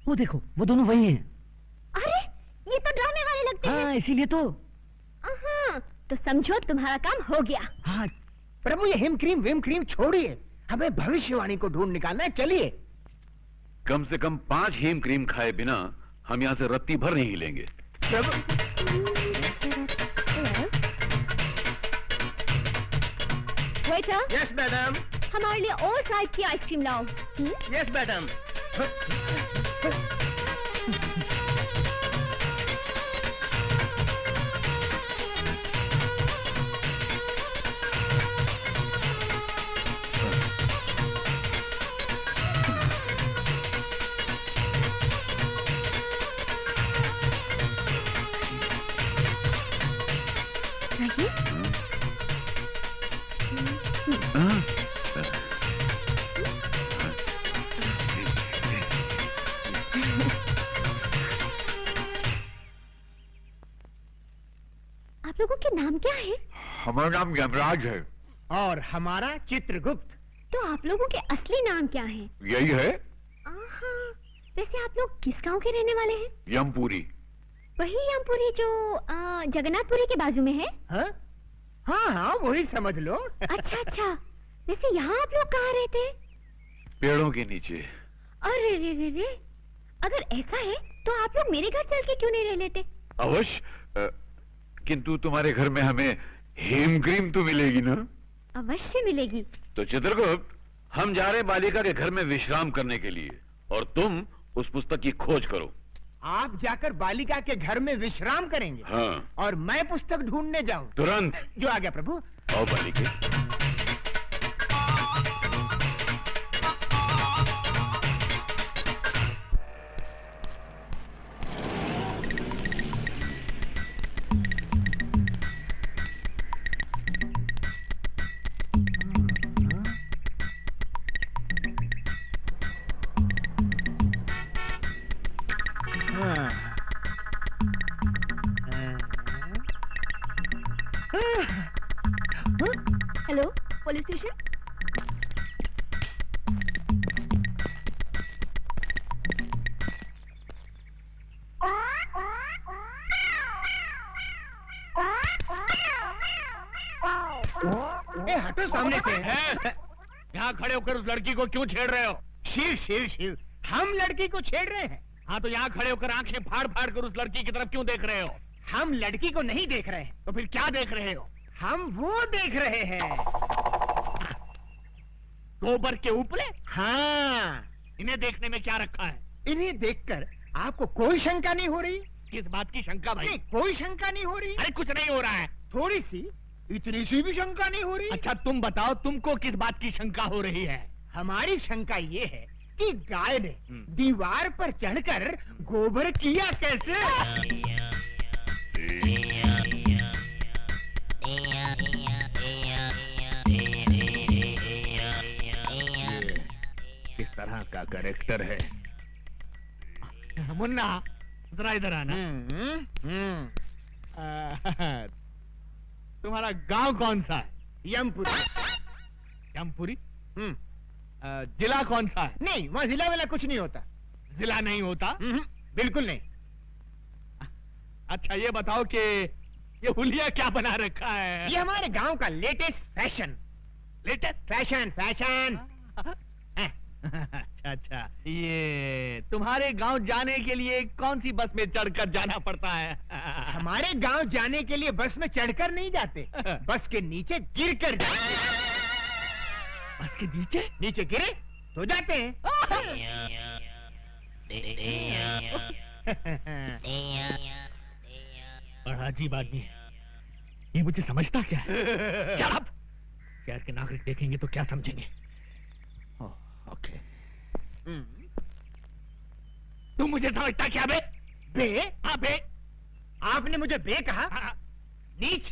वो देखो, वो दोनों वही हैं। अरे ये तो ड्रामे वाले लगते हैं। हाँ, इसीलिए तो। तो समझो तुम्हारा काम हो गया। हाँ प्रभु, ये हिम क्रीम विम क्रीम छोड़िए, हमें भविष्यवाणी को ढूंढ निकालना है। चलिए। कम से कम 5 हेम क्रीम खाए बिना हम यहाँ से रत्ती भर नहीं हिलेंगे। प्रभु। वेटर। Yes madam. हमारे लिए और टाइप की आइसक्रीम लाओ। Yes madam. आप लोगों के नाम क्या है? हमारा नाम यमराज है। और हमारा चित्रगुप्त। तो आप लोगों के असली नाम क्या है? यही है। वैसे आप लोग किस गांव के रहने वाले हैं? यमपुरी। वही यमपुरी जो जगन्नाथपुरी के बाजू में है? हाँ हाँ, वही समझ लो। अच्छा अच्छा। वैसे यहाँ आप लोग कहाँ रहते हैं? पेड़ों के नीचे। अरे रे रे रे, अगर ऐसा है तो आप लोग मेरे घर चल के क्यों नहीं रह लेते? अवश्य, किंतु तुम्हारे घर में हमें हेम क्रीम तो मिलेगी ना? अवश्य मिलेगी। तो चित्रगुप्त, हम जा रहे बालिका के घर में विश्राम करने के लिए, और तुम उस पुस्तक की खोज करो। आप जाकर बालिका के घर में विश्राम करेंगे? हाँ। और मैं पुस्तक ढूंढने जाऊं? तुरंत। जो आ गया प्रभु। आओ बालिके। Hello, police station. हटो सामने से। यहाँ खड़े होकर उस लड़की को क्यों छेड़ रहे हो? शिव शिव शिव, हम लड़की को छेड़ रहे हैं। हाँ, तो यहाँ खड़े होकर आंखें फाड़ फाड़ कर उस लड़की की तरफ क्यों देख रहे हो? हम लड़की को नहीं देख रहे हैं। तो फिर क्या देख रहे हो? हम वो देख रहे हैं। गोबर के उपले? हाँ। इन्हें देखने में क्या रखा है? इन्हें देखकर आपको कोई शंका नहीं हो रही? किस बात की शंका भाई? नहीं, कोई शंका नहीं हो रही। अरे कुछ नहीं हो रहा है। थोड़ी सी, इतनी सी भी शंका नहीं हो रही। अच्छा तुम बताओ, तुमको किस बात की शंका हो रही है? हमारी शंका ये है कि गाय ने दीवार पर चढ़कर गोबर किया कैसे? किस तरह का कैरेक्टर है? मुन्ना, जरा इधर आना। तुम्हारा गांव कौन सा है? यमपुरी। यमपुरी? जिला कौन सा है? नहीं, वहाँ जिला वाला कुछ नहीं होता। जिला नहीं होता? बिल्कुल नहीं। अच्छा ये बताओ कि ये हुलिया क्या बना रखा है? ये हमारे गांव का latest fashion. Latest fashion fashion. अच्छा अच्छा, ये तुम्हारे गांव जाने के लिए कौन सी बस में चढ़कर जाना पड़ता है? हमारे गांव जाने के लिए बस में चढ़कर नहीं जाते, बस के नीचे गिर कर जाते। बस के नीचे? नीचे गिरे तो जाते हैं। बड़ा अजीब आदमी है ये, मुझे समझता क्या है? शहर के नागरिक देखेंगे तो क्या समझेंगे? ओके। तुम मुझे समझता क्या बे? बे? हाँ बे। आपने मुझे बे कहा? नीच,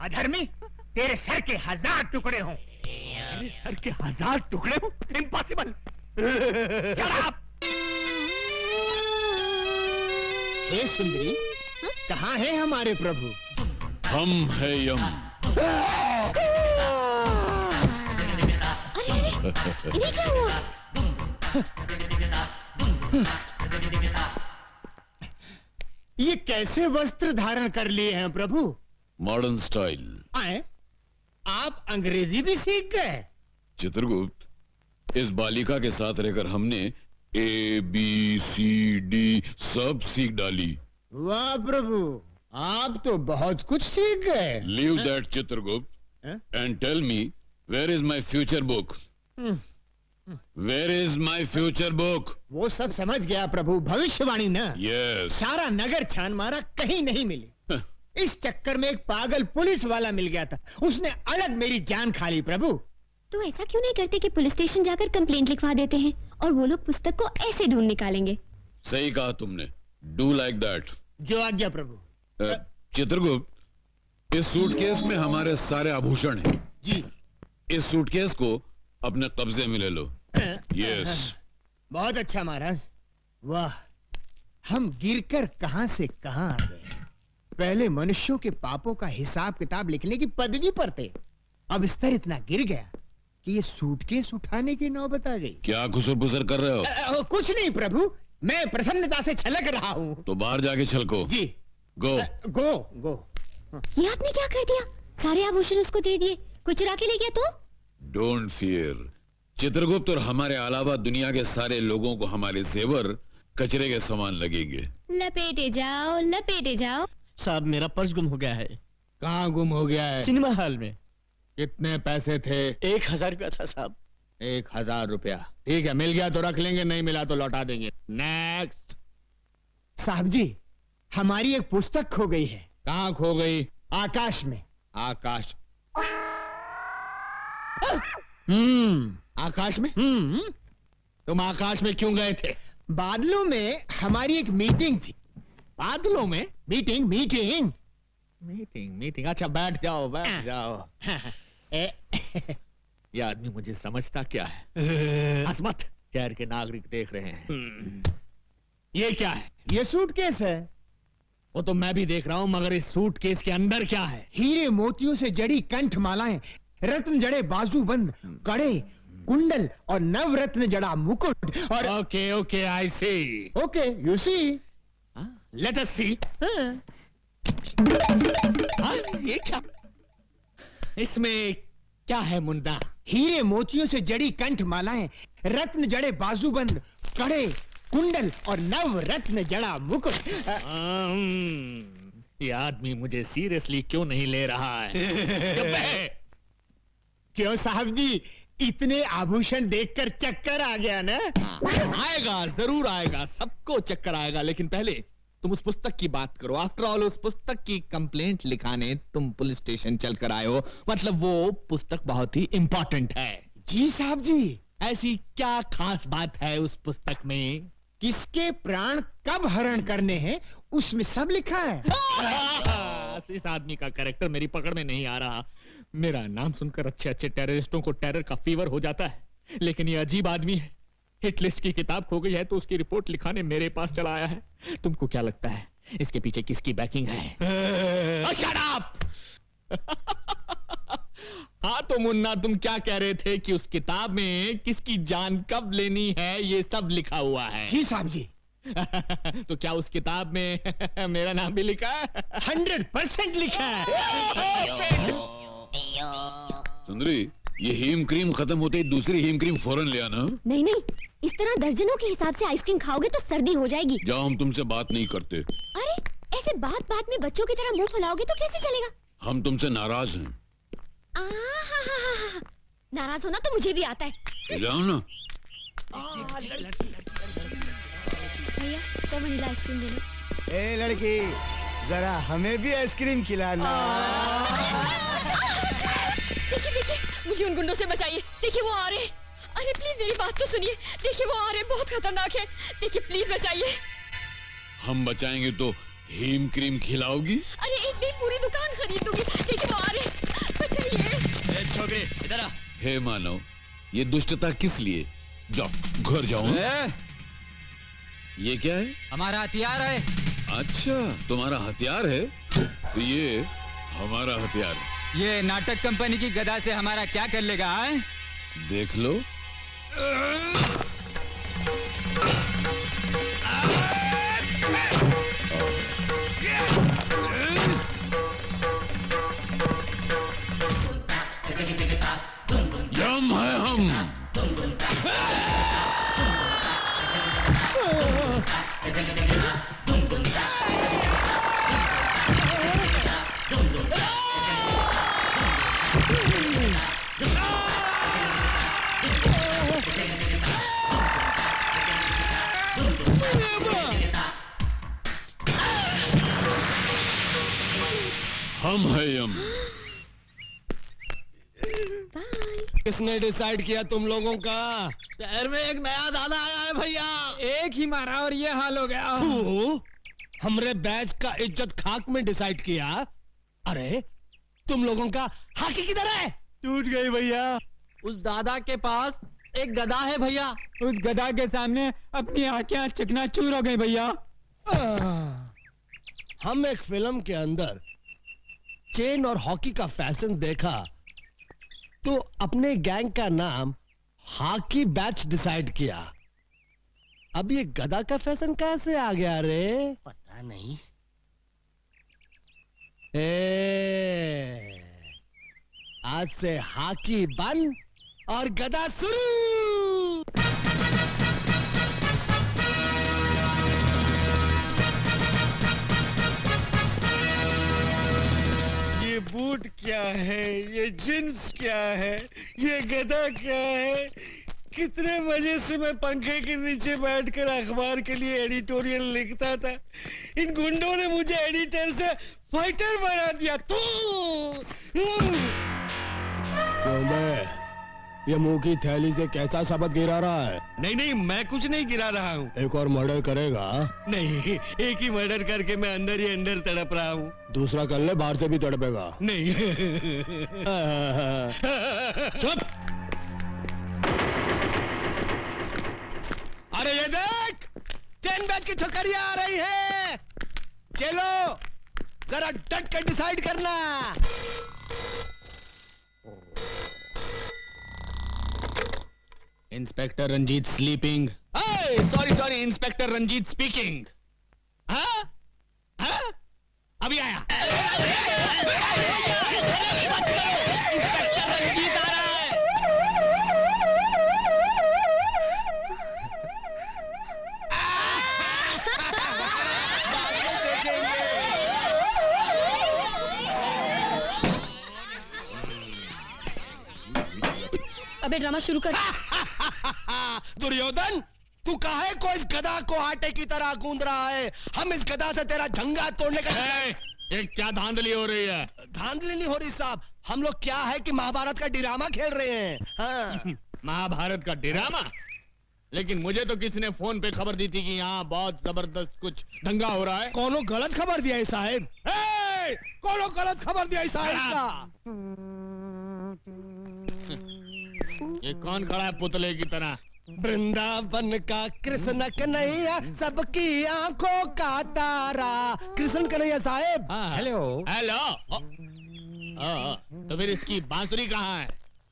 अधर्मी, तेरे सर के 1000 टुकड़े हों। मेरे सर के 1000 टुकड़े हों? इम्पॉसिबल। हे सुंदरी, कहाँ है हमारे प्रभु? हम है यम। इन्हें क्या हुआ? ये कैसे वस्त्र धारण कर लिए हैं प्रभु? Modern style. आए? आप अंग्रेजी भी सीख गए? चित्रगुप्त, इस बालिका के साथ रहकर हमने ABCD सब सीख डाली। वाह प्रभु, आप तो बहुत कुछ सीख गए। Leave that Chitragupta and tell me, where is my future book? Where is my future book? वो सब समझ गया प्रभु, भविष्यवाणी ना। यस। सारा नगर छान मारा, कहीं नहीं मिली। इस चक्कर में एक पागल पुलिस वाला मिल गया था, उसने अलग मेरी जान खा ली प्रभु। तो ऐसा क्यों नहीं करते कि पुलिस स्टेशन जाकर कंप्लेंट लिखवा देते हैं और वो लोग पुस्तक को ऐसे ढूंढ निकालेंगे। सही कहा तुमने, डू लाइक दैट। जो आज्ञा प्रभु। चित्रगुप्त, इस सूटकेस में हमारे सारे आभूषण हैं। जी। इस सूटकेस को अपने कब्जे में ले लो। यस। बहुत अच्छा महाराज। वाह, हम गिरकर कहां से कहां आ गए। पहले मनुष्यों के पापों का हिसाब किताब लिखने की पदवी पर थे, अब स्तर इतना गिर गया कि ये सूटकेस उठाने की नौबत आ गई। क्या खुसर-पुसर कर रहे हो? कुछ नहीं प्रभु, मैं प्रसन्नता से छलक रहा हूँ। तो बाहर जाके छलको। जी। गो। गो गो। ये आपने क्या कर दिया? सारे आभूषण उसको दे दिए, कुछ चुरा के ले गया तो? डोंट फियर चित्रगुप्त, और हमारे अलावा दुनिया के सारे लोगों को हमारे जेवर कचरे के समान लगेंगे। लपेटे जाओ, लपेटे जाओ। साहब, मेरा पर्स गुम हो गया है। कहाँ गुम हो गया है? सिनेमा हॉल में। कितने पैसे थे? 1000 रुपया था साहब। 1000 रुपया? ठीक है, मिल गया तो रख लेंगे, नहीं मिला तो लौटा देंगे। नेक्स्ट। साहब जी, हमारी एक पुस्तक खो गई है। कहाँ खो गई? आकाश में। आकाश? आकाश में? तुम आकाश में क्यों गए थे? बादलों में हमारी एक मीटिंग थी। बादलों में? Meeting meeting meeting meeting. अच्छा, बैठ जाओ, बैठ जाओ। ये आदमी मुझे समझता क्या है? हंस मत, शहर के नागरिक देख रहे हैं। ये क्या है? ये सूटकेस है। वो तो मैं भी देख रहा हूँ, मगर इस सूटकेस के अंदर क्या है? हीरे मोतियों से जड़ी कंठ मालाएं, रत्न जड़े बाजूबंद, कड़े, कुंडल और नवरत्न जड़ा मुकुट और okay okay, I see. Okay, you see. Let us see. ये क्या? इसमें क्या है मुन्ना? हीरे मोतियों से जड़ी कंठ मालाएं, रत्न जड़े बाजूबंद, कड़े, कुंडल और नवरत्न जड़ा मुकुट। ये आदमी मुझे सीरियसली क्यों नहीं ले रहा है? क्यों साहब जी, इतने आभूषण देखकर चक्कर आ गया ना? आएगा, जरूर आएगा, सबको चक्कर आएगा, लेकिन पहले तुम उस पुस्तक की बात करो। आफ्टर ऑल, उस पुस्तक की कंप्लेंट लिखाने तुम पुलिस स्टेशन चलकर आए हो, मतलब वो पुस्तक बहुत ही इंपॉर्टेंट है। जी साहब जी। ऐसी क्या खास बात है उस पुस्तक में? किसके प्राण कब हरण करने हैं, उसमें सब लिखा है। इस आदमी का कैरेक्टर मेरी पकड़ में नहीं आ रहा। मेरा नाम सुनकर अच्छे अच्छे टेररिस्टों को टेरर का फीवर हो जाता है, लेकिन ये अजीब आदमी है। हिट लिस्ट की किताब खो गई है तो उसकी रिपोर्ट लिखाने मेरे पास चला आया है। तुमको क्या लगता है इसके पीछे किसकी बैकिंग है? Shut up! हाँ तो मुन्ना, तुम क्या कह रहे थे कि उस किताब में किसकी जान कब लेनी है ये सब लिखा हुआ है? जी साहब जी। तो क्या उस किताब में मेरा नाम भी लिखा है? 100% लिखा है। सुंदरी, ये हीम क्रीम खत्म होते ही दूसरी हीम क्रीम फौरन ले आना। नहीं नहीं, इस तरह दर्जनों के हिसाब से आइसक्रीम खाओगे तो सर्दी हो जाएगी। जाओ, हम तुमसे बात नहीं करते। अरे, ऐसे बात बात में बच्चों की तरह मुंह फुलाओगे तो कैसे चलेगा? हम तुमसे नाराज हैं। नाराज होना तो मुझे भी आता है। तो जाओ ना। भैया, 100 वनीला आइसक्रीम दे दो। ए लड़की, जरा हमें भी आइसक्रीम खिलाना। देखिए देखिए, मुझे उन गुंडों से बचाइए। देखिए वो आ रहे हैं। अरे प्लीज मेरी बात तो सुनिए। देखिए वो आ रहे हैं, बहुत खतरनाक है। देखिए प्लीज बचाइए। हम बचाएंगे तो हीम क्रीम खिलाओगी? अरे एक नहीं, पूरी दुकान खरीद दूंगी। देखिए वो आ रहे हैं, बचाइए। छोकरे इधर आ। हे मानव, ये दुष्टता किस लिए? जाओ, घर जाओ। ये क्या है? हमारा हथियार है। अच्छा, तुम्हारा हथियार है? तो ये हमारा हथियार है। ये नाटक कंपनी की गदा से हमारा क्या कर लेगा है? देख लो, यम है हम। हम है यम। किसने डिसाइड किया तुम लोगों का? शहर में एक नया दादा आया है भैया। एक ही मारा और ये हाल हो गया। तू हमरे बैच का इज्जत खाक में डिसाइड किया। अरे तुम लोगों का हाकी किधर है? टूट गई भैया। उस दादा के पास एक गदा है भैया। उस गधा के सामने अपनी आंखें चकनाचूर हो गई भैया। हम एक फिल्म के अंदर चेन और हॉकी का फैशन देखा तो अपने गैंग का नाम हॉकी बैच डिसाइड किया। अब ये गधा का फैशन कहां से आ गया रे? पता नहीं। आज से हॉकी बंद और गधा शुरू। ये बूट क्या है, ये जींस क्या है, ये गधा क्या है? कितने मजे से मैं पंखे के नीचे बैठकर अखबार के लिए एडिटोरियल लिखता था। इन गुंडों ने मुझे एडिटर से फाइटर बना दिया। क्यों बे? ये मुंह की थैली से कैसा शब्द गिरा रहा है? नहीं नहीं, मैं कुछ नहीं गिरा रहा हूँ। एक और मर्डर करेगा? नहीं, एक ही मर्डर करके मैं अंदर ही अंदर तड़प रहा हूँ। दूसरा कर ले, बाहर से भी तड़पेगा। नहीं। चुप। अरे ये देख, 10 बैच की छोकरियां आ रही है। चलो जरा डट कर डिसाइड करना। Inspector Ranjit sleeping. Sorry inspector Ranjit speaking. हाँ? हाँ? अभी आया। इंस्पेक्टर रंजीत आ रहा है। अबे ड्रामा शुरू कर। दुर्योधन, तू काहे को इस गधा को आटे की तरह गूंद रहा है? हम इस गधा से तेरा झंगा तोड़ने का। ये क्या धांधली हो रही है? धांधली नहीं हो रही साहब, हम लोग क्या है कि महाभारत का ड्रामा खेल रहे हैं। हाँ। महाभारत का ड्रामा? लेकिन मुझे तो किसी ने फोन पे खबर दी थी कि यहाँ बहुत जबरदस्त कुछ दंगा हो रहा है। कोनो गलत खबर दिया है साहब। कोनो गलत खबर दिया है साहब। ये कौन खड़ा है पुतले की तरह? वृंदावन का कृष्ण कन्हैया, सबकी आंखों का तारा। कृष्ण कन्हैया साहब। Hello hello. तो फिर इसकी बांसुरी कहाँ है?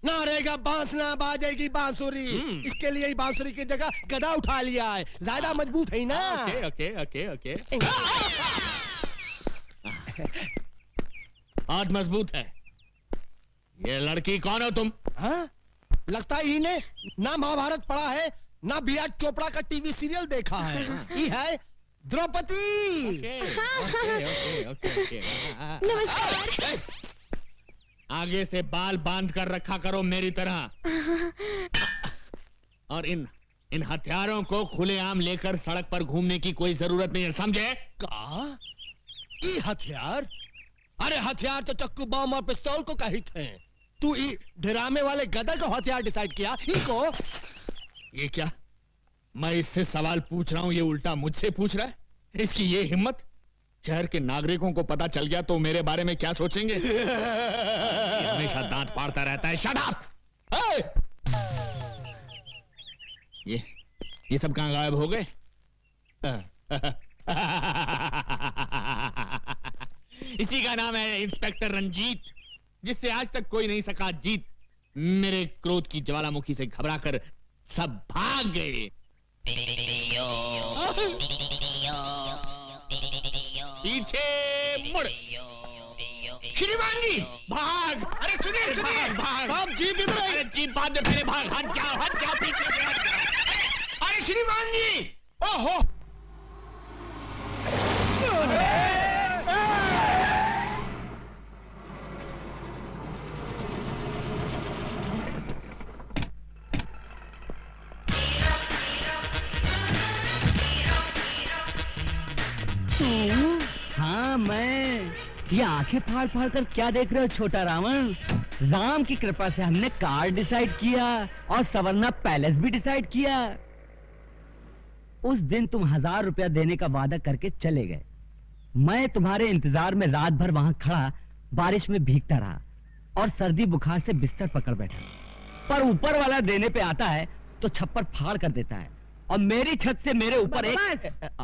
ना रहेगा बांस ना बाजेगी बांसुरी। इसके लिए ही बांसुरी की जगह गधा उठा लिया है, ज्यादा मजबूत है ना। Okay okay okay okay. आज मजबूत है। ये लड़की कौन हो तुम? हाँ? लगता है इन्हें ना महाभारत पढ़ा है ना बी.आर. चोपड़ा का टीवी सीरियल देखा है। ये है द्रौपदी। नमस्कार। आगे से बाल बांध कर रखा करो मेरी तरह। और इन हथियारों को खुलेआम लेकर सड़क पर घूमने की कोई जरूरत नहीं है, समझे? का? ये हथियार? अरे हथियार तो चक्कू बम और पिस्तौल को कही थे। तू ड्रामे वाले गधा को हथियार डिसाइड किया? इको? ये क्या? मैं इससे सवाल पूछ रहा हूं, ये उल्टा मुझसे पूछ रहा है। इसकी ये हिम्मत! शहर के नागरिकों को पता चल गया तो मेरे बारे में क्या सोचेंगे? ये हमेशा दांत फाड़ता रहता है। Shut up! ये सब कहां गायब हो गए? इसी का नाम है इंस्पेक्टर रंजीत, जिससे आज तक कोई नहीं सका जीत। मेरे क्रोध की ज्वालामुखी से घबराकर सब भाग गए। पीछे मुड़। श्रीमान जी भाग। अरे सुनिए सुनिए भाग। साहब जीप इधर अरे जीप बाद में, पहले भाग। हट जाओ पीछे से हट जाओ। अरे श्रीमान जी ओहो हाँ मैं। ये आंखें फाड़ फाड़ कर क्या देख रहे हो छोटा रावण? राम की कृपा से हमने कार डिसाइड किया और सवर्णा पैलेस भी डिसाइड किया। उस दिन तुम 1000 रुपया देने का वादा करके चले गए। मैं तुम्हारे इंतजार में रात भर वहां खड़ा बारिश में भीगता रहा और सर्दी बुखार से बिस्तर पकड़ बैठा। पर ऊपर वाला देने पे आता है तो छप्पर फाड़ कर देता है और मेरी छत से मेरे ऊपर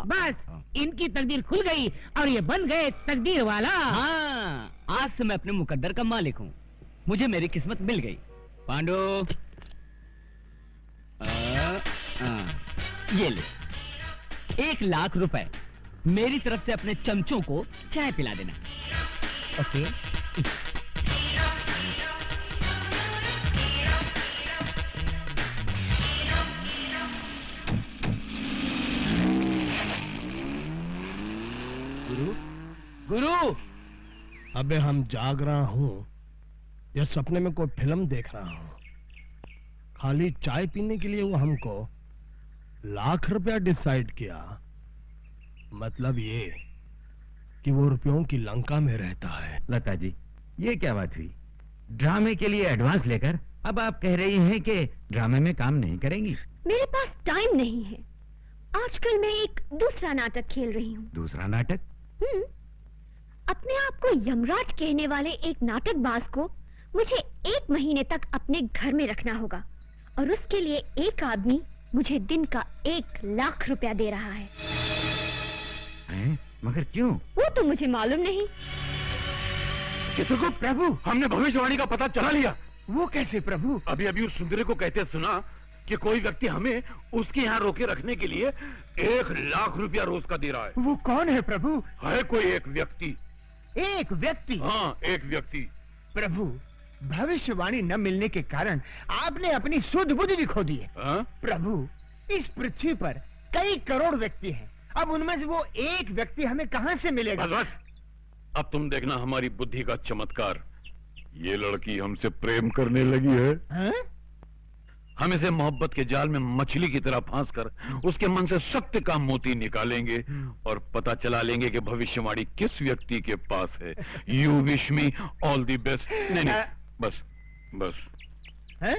बस इनकी तकदीर खुल गई और ये बन गए तकदीर वाला। हाँ, आज से मैं अपने मुकद्दर का मालिक हूँ। मुझे मेरी किस्मत मिल गई। पांडु ये ले 1 लाख रुपए मेरी तरफ से अपने चमचों को चाय पिला देना। ओके? गुरु अबे हम जाग रहा हूँ या सपने में कोई फिल्म देख रहा हूँ? खाली चाय पीने के लिए वो हमको 1 लाख रुपया डिसाइड किया। मतलब ये कि वो रुपयों की लंका में रहता है। लता जी ये क्या बात हुई? ड्रामे के लिए एडवांस लेकर अब आप कह रही हैं कि ड्रामे में काम नहीं करेंगी? मेरे पास टाइम नहीं है। आजकल मैं एक दूसरा नाटक खेल रही हूँ। दूसरा नाटक? अपने आप को यमराज कहने वाले एक नाटकबाज को मुझे 1 महीने तक अपने घर में रखना होगा और उसके लिए एक आदमी मुझे दिन का 1 लाख रुपया दे रहा है। मगर क्यों? वो तो मुझे मालूम नहीं। चित्रगुप्त प्रभु, हमने भविष्यवाणी का पता चला लिया। वो कैसे प्रभु? अभी अभी उस सुंदरी को कहते सुना कि कोई व्यक्ति हमें उसके यहाँ रोके रखने के लिए 1 लाख रुपया रोज का दे रहा है। वो कौन है प्रभु? है कोई एक व्यक्ति। एक व्यक्ति? हाँ, एक व्यक्ति। प्रभु भविष्यवाणी न मिलने के कारण आपने अपनी सुध बुद्धि भी खो दी है। हाँ? प्रभु इस पृथ्वी पर कई करोड़ व्यक्ति हैं। अब उनमें से वो एक व्यक्ति हमें कहां से मिलेगा? बस अब तुम देखना हमारी बुद्धि का चमत्कार। ये लड़की हमसे प्रेम करने लगी है। हाँ? हम इसे मोहब्बत के जाल में मछली की तरह फांस कर उसके मन से सत्य का मोती निकालेंगे और पता चला लेंगे कि भविष्यवाणी किस व्यक्ति के पास है। You wish me all the best. नहीं, बस बस। हैं?